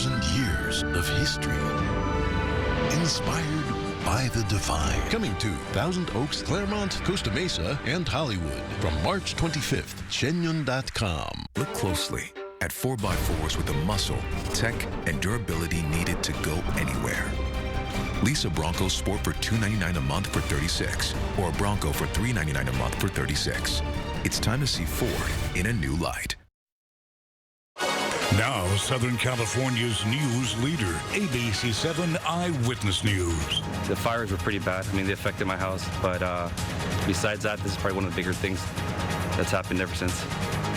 2,000 years of history. Inspired by the divine. Coming to Thousand Oaks, Claremont, Costa Mesa, and Hollywood from March 25th. Shenyun.com. Look closely at 4x4s with the muscle, tech, and durability needed to go anywhere. Lease a Bronco Sport for $299 a month for $36, or a Bronco for $399 a month for $36. It's time to see Ford in a new light. Now, Southern California's news leader, ABC 7 Eyewitness News. The fires were pretty bad. I mean, they affected my house, but besides that, this is probably one of the bigger things that's happened ever since.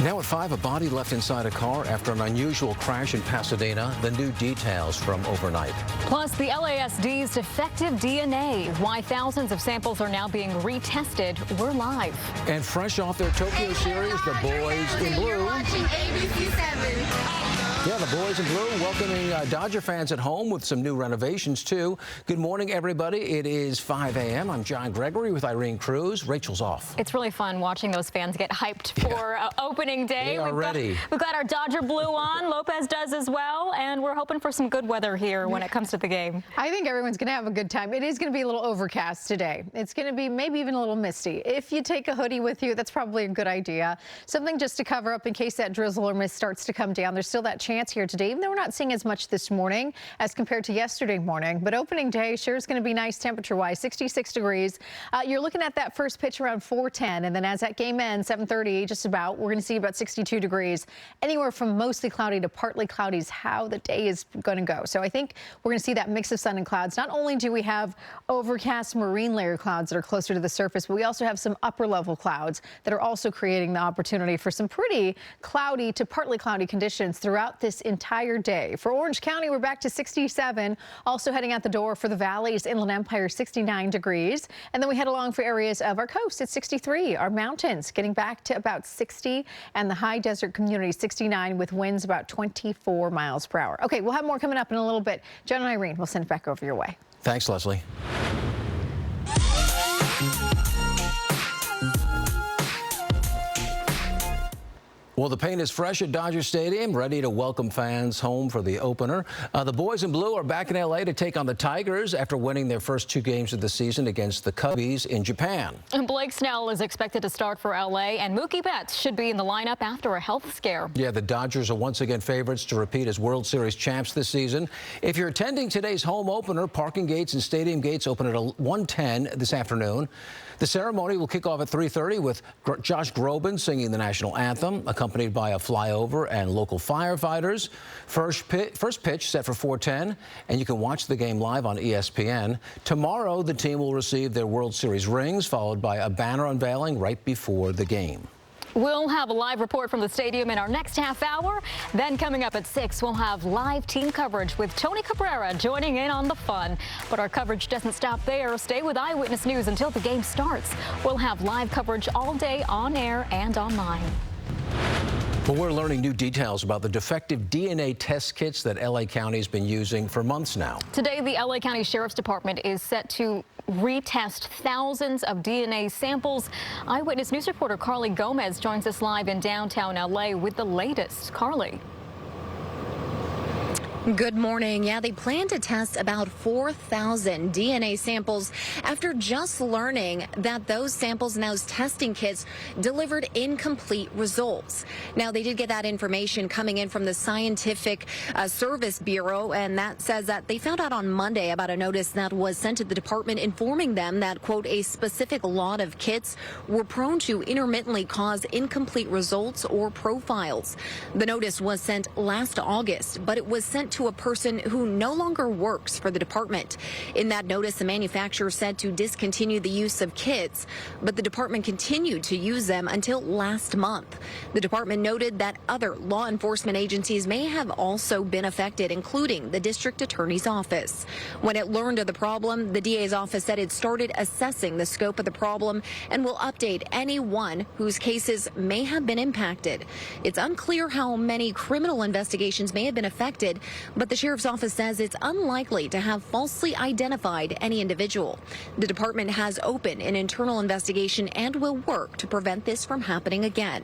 Now at 5, a body left inside a car after an unusual crash in Pasadena. The new details from overnight. Plus, the LASD's defective DNA. Why thousands of samples are now being retested. We're live. And fresh off their Tokyo series, the Boys in Blue. You're watching ABC 7. Yeah, the Boys in Blue welcoming Dodger fans at home with some new renovations, too. Good morning, everybody. It is 5 a.m. I'm John Gregory with Irene Cruz. Rachel's off. It's really fun watching those fans get hyped for opening day. They are ready. We've got our Dodger blue on. Lopez does as well. And we're hoping for some good weather here when it comes to the game. I think everyone's going to have a good time. It is going to be a little overcast today. It's going to be maybe even a little misty. If you take a hoodie with you, that's probably a good idea. Something just to cover up in case that drizzle or mist starts to come down. There's still that chance here today, even though we're not seeing as much this morning as compared to yesterday morning. But opening day sure is going to be nice temperature-wise, 66 degrees. You're looking at that first pitch around 4:10, and then as that game ends, 7:30, just about, we're going to see about 62 degrees. Anywhere from mostly cloudy to partly cloudy is how the day is going to go. So I think we're going to see that mix of sun and clouds. Not only do we have overcast marine layer clouds that are closer to the surface, but we also have some upper level clouds that are also creating the opportunity for some pretty cloudy to partly cloudy conditions throughout this entire day. For Orange County, we're back to 67. Also heading out the door for the valleys, Inland Empire, 69 degrees. And then we head along for areas of our coast at 63. Our mountains getting back to about 60, and the high desert community 69 with winds about 24 miles per hour. Okay, we'll have more coming up in a little bit. John and Irene, we'll send it back over your way. Thanks, Leslie. Well, the paint is fresh at Dodger Stadium, ready to welcome fans home for the opener. The Boys in Blue are back in L.A. to take on the Tigers after winning their first 2 games of the season against the Cubbies in Japan. And Blake Snell is expected to start for L.A., and Mookie Betts should be in the lineup after a health scare. Yeah, the Dodgers are once again favorites to repeat as World Series champs this season. If you're attending today's home opener, parking gates and stadium gates open at 1:10 this afternoon. The ceremony will kick off at 3:30 with Josh Groban singing the national anthem, accompanied by a flyover and local firefighters. First pitch set for 4:10, and you can watch the game live on ESPN. Tomorrow, the team will receive their World Series rings, followed by a banner unveiling right before the game. We'll have a live report from the stadium in our next half hour. Then coming up at 6, we'll have live team coverage with Tony Cabrera joining in on the fun. But our coverage doesn't stop there. Stay with Eyewitness News until the game starts. We'll have live coverage all day on air and online. Well, we're learning new details about the defective DNA test kits that L.A. County has been using for months now. Today, the L.A. County Sheriff's Department is set to retest thousands of DNA samples. Eyewitness News reporter Carly Gomez joins us live in downtown L.A. with the latest. Carly. Good morning. Yeah, they plan to test about 4,000 DNA samples after just learning that those samples in those testing kits delivered incomplete results. Now, they did get that information coming in from the Scientific Service Bureau, and that says that they found out on Monday about a notice that was sent to the department informing them that, quote, a specific lot of kits were prone to intermittently cause incomplete results or profiles. The notice was sent last August, but it was sent to a person who no longer works for the department. In that notice, the manufacturer said to discontinue the use of kits, but the department continued to use them until last month. The department noted that other law enforcement agencies may have also been affected, including the district attorney's office. When it learned of the problem, the DA's office said it started assessing the scope of the problem and will update anyone whose cases may have been impacted. It's unclear how many criminal investigations may have been affected, but the sheriff's office says it's unlikely to have falsely identified any individual. The department has opened an internal investigation and will work to prevent this from happening again.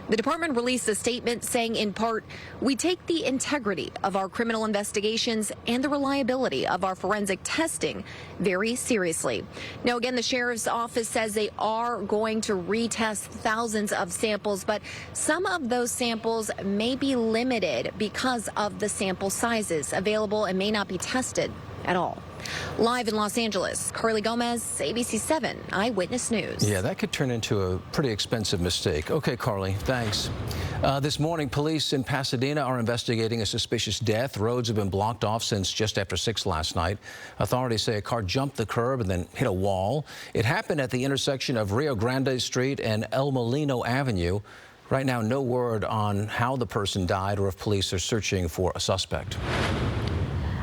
The department released a statement saying, in part, "We take the integrity of our criminal investigations and the reliability of our forensic testing very seriously." Now, again, the sheriff's office says they are going to retest thousands of samples, but some of those samples may be limited because of the sample sizes available and may not be tested at all. Live in Los Angeles, Carly Gomez, ABC 7 Eyewitness News. Yeah, that could turn into a pretty expensive mistake. Okay, Carly, thanks. This morning, police in Pasadena are investigating a suspicious death. Roads have been blocked off since just after 6 last night. Authorities say a car jumped the curb and then hit a wall. It happened at the intersection of Rio Grande Street and El Molino Avenue. Right now, no word on how the person died or if police are searching for a suspect.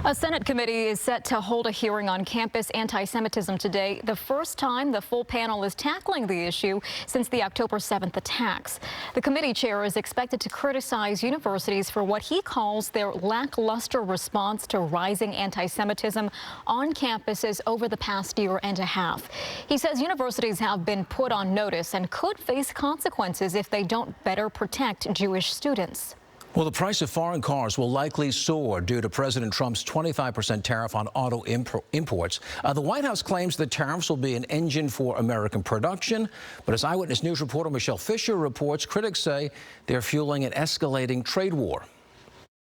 A Senate committee is set to hold a hearing on campus anti-Semitism today, the first time the full panel is tackling the issue since the October 7th attacks. The committee chair is expected to criticize universities for what he calls their lackluster response to rising anti-Semitism on campuses over the past year and a half. He says universities have been put on notice and could face consequences if they don't better protect Jewish students. Well, the price of foreign cars will likely soar due to President Trump's 25% tariff on auto imports. The White House claims the tariffs will be an engine for American production. But as Eyewitness News reporter Michelle Fisher reports, critics say they're fueling an escalating trade war.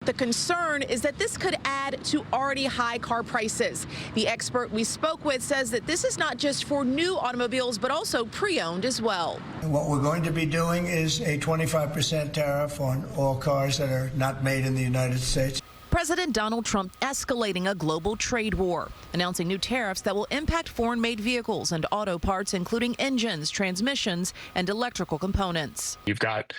The concern is that this could add to already high car prices. The expert we spoke with says that this is not just for new automobiles, but also pre-owned as well. What we're going to be doing is a 25% tariff on all cars that are not made in the United States. President Donald Trump escalating a global trade war, announcing new tariffs that will impact foreign-made vehicles and auto parts, including engines, transmissions, and electrical components. You've got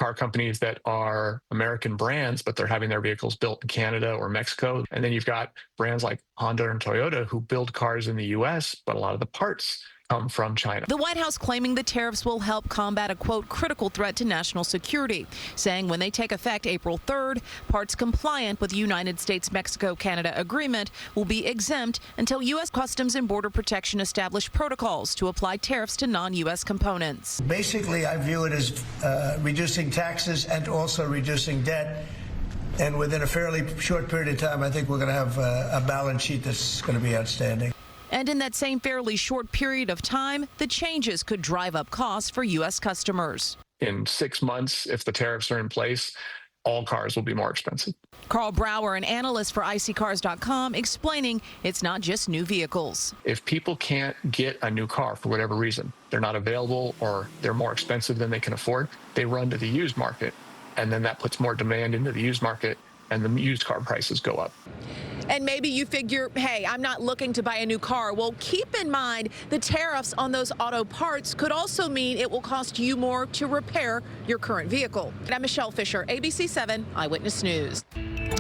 car companies that are American brands, but they're having their vehicles built in Canada or Mexico. And then you've got brands like Honda and Toyota who build cars in the U.S., but a lot of the parts come from China. The White House claiming the tariffs will help combat a, quote, critical threat to national security, saying when they take effect April 3rd, parts compliant with the United States-Mexico-Canada agreement will be exempt until U.S. Customs and Border Protection establish protocols to apply tariffs to non-U.S. components. Basically, I view it as reducing taxes and also reducing debt. And within a fairly short period of time, I think we're going to have a balance sheet that's going to be outstanding. And in that same fairly short period of time, the changes could drive up costs for U.S. customers. In 6 months, if the tariffs are in place, all cars will be more expensive. Carl Brower, an analyst for iSeeCars.com, explaining it's not just new vehicles. If people can't get a new car for whatever reason, they're not available or they're more expensive than they can afford, they run to the used market. And then that puts more demand into the used market and the used car prices go up. And maybe you figure, hey, I'm not looking to buy a new car. Well, keep in mind the tariffs on those auto parts could also mean it will cost you more to repair your current vehicle. And I'm Michelle Fisher, ABC 7 Eyewitness News.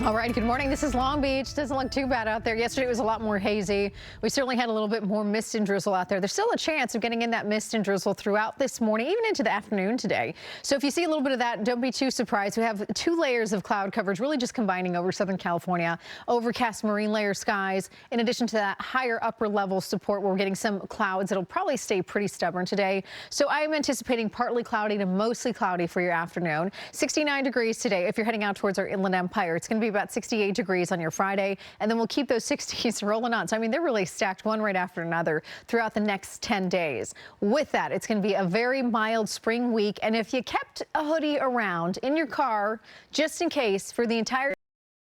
All right, good morning. This is Long Beach. Doesn't look too bad out there. Yesterday it was a lot more hazy. We certainly had a little bit more mist and drizzle out there. There's still a chance of getting in that mist and drizzle throughout this morning, even into the afternoon today. So if you see a little bit of that, don't be too surprised. We have 2 layers of cloud coverage really just combining over Southern California. Overcast marine layer skies. In addition to that higher upper level support, we're getting some clouds that'll probably stay pretty stubborn today. So I am anticipating partly cloudy to mostly cloudy for your afternoon. 69 degrees today if you're heading out towards our Inland Empire. It's going to be about 68 degrees on your Friday, and then we'll keep those 60s rolling on. So, I mean, they're really stacked one right after another throughout the next 10 days. With that, it's going to be a very mild spring week, and if you kept a hoodie around in your car just in case for the entire